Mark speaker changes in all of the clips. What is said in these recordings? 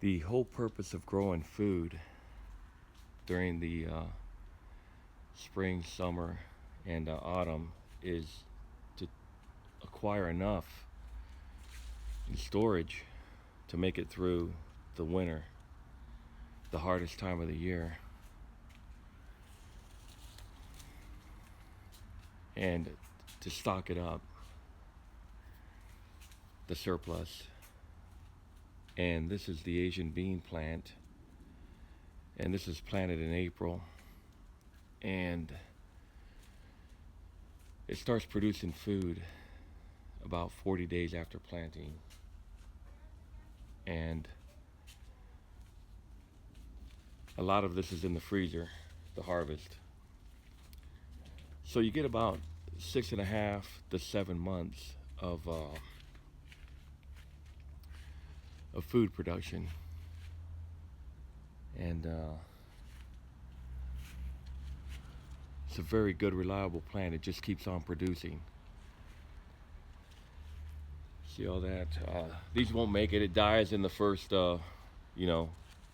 Speaker 1: The whole purpose of growing food during the spring, summer, and autumn is to acquire enough in storage to make it through the winter, the hardest time of the year, and to stock it up, the surplus. And this is the Asian bean plant, and this is planted in April, and it starts producing food about 40 days after planting. And a lot of this is in the freezer, the harvest. So you get about 6.5 to 7 months of food production, and it's a very good, reliable plant. It just keeps on producing. See all that? These won't make it. It dies in the first,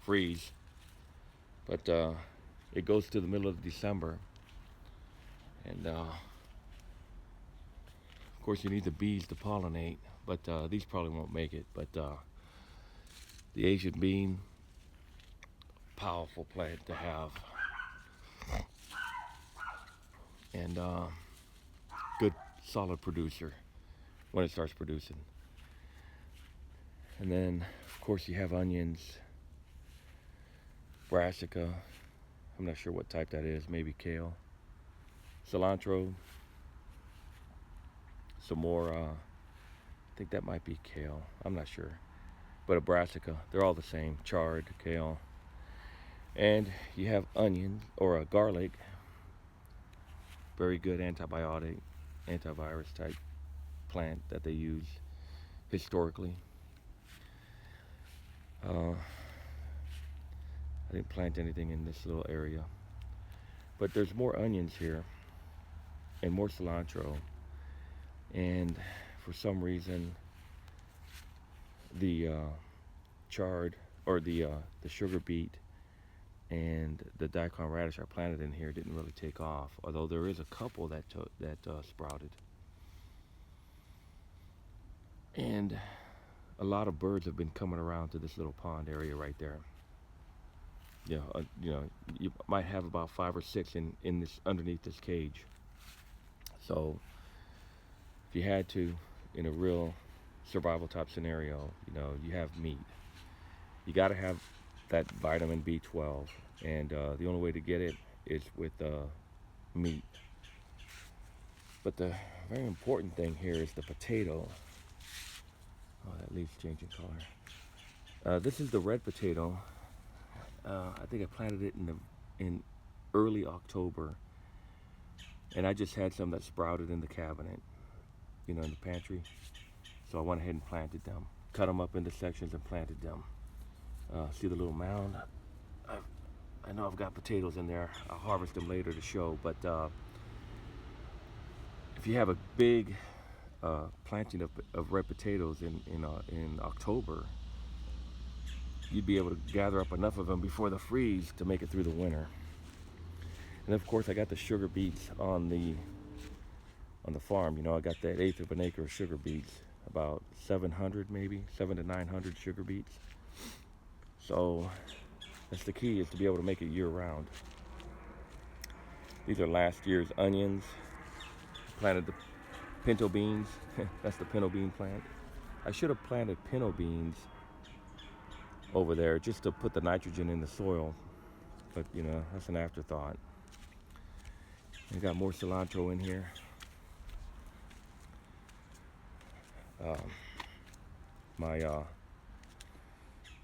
Speaker 1: freeze. But it goes to the middle of December, and of course you need the bees to pollinate. But these probably won't make it. But the Asian bean, powerful plant to have, and good, solid producer when it starts producing. And then, of course, you have onions, brassica. I'm not sure what type that is. Maybe kale, cilantro, some more. I think that might be kale. I'm not sure, but a brassica. They're all the same. Chard, kale, and you have onion or a garlic. Very good antibiotic, antivirus type plant that they use historically. I didn't plant anything in this little area, but there's more onions here and more cilantro, and for some reason the chard or the sugar beet and the daikon radish I planted in here didn't really take off, although there is a couple that sprouted. And a lot of birds have been coming around to this little pond area right there. You might have about 5 or 6 in this underneath this cage. So if you had to, in a real survival type scenario, you have meat. You got to have that vitamin B12, and the only way to get it is with meat. But the very important thing here is the potato. Oh, that leaf's changing color. This is the red potato. I think I planted it in early October, and I just had some that sprouted in the cabinet, in the pantry. So I went ahead and planted them, cut them up into sections and planted them. See the little mound? I know I've got potatoes in there. I'll harvest them later to show, but if you have a big planting of red potatoes in October, you'd be able to gather up enough of them before the freeze to make it through the winter. And of course, I got the sugar beets on the farm. I got that 1/8 of an acre of sugar beets, about 700 maybe, 700 to 900 sugar beets. So that's the key, is to be able to make it year round. These are last year's onions. Planted the pinto beans. That's the pinto bean plant. I should have planted pinto beans over there just to put the nitrogen in the soil, but that's an afterthought. I got more cilantro in here.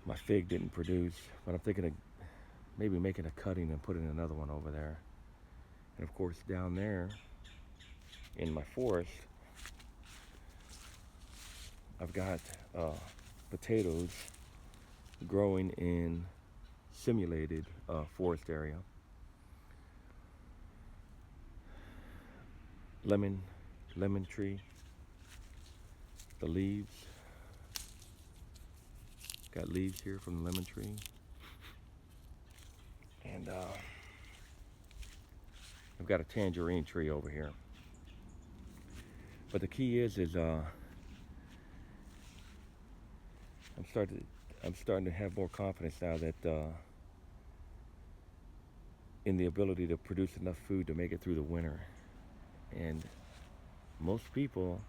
Speaker 1: My fig didn't produce, but I'm thinking of maybe making a cutting and putting another one over there. And of course, down there in my forest, I've got potatoes growing in simulated forest area. Lemon tree, the leaves, Got leaves here from the lemon tree. And I've got a tangerine tree over here. But the key is I'm starting to have more confidence now that in the ability to produce enough food to make it through the winter. And most people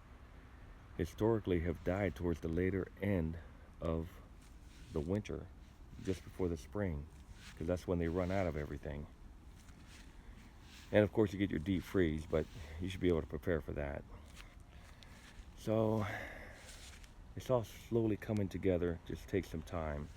Speaker 1: historically have died towards the later end of the winter, just before the spring, because that's when they run out of everything. And of course you get your deep freeze, but you should be able to prepare for that. So it's all slowly coming together, just takes some time.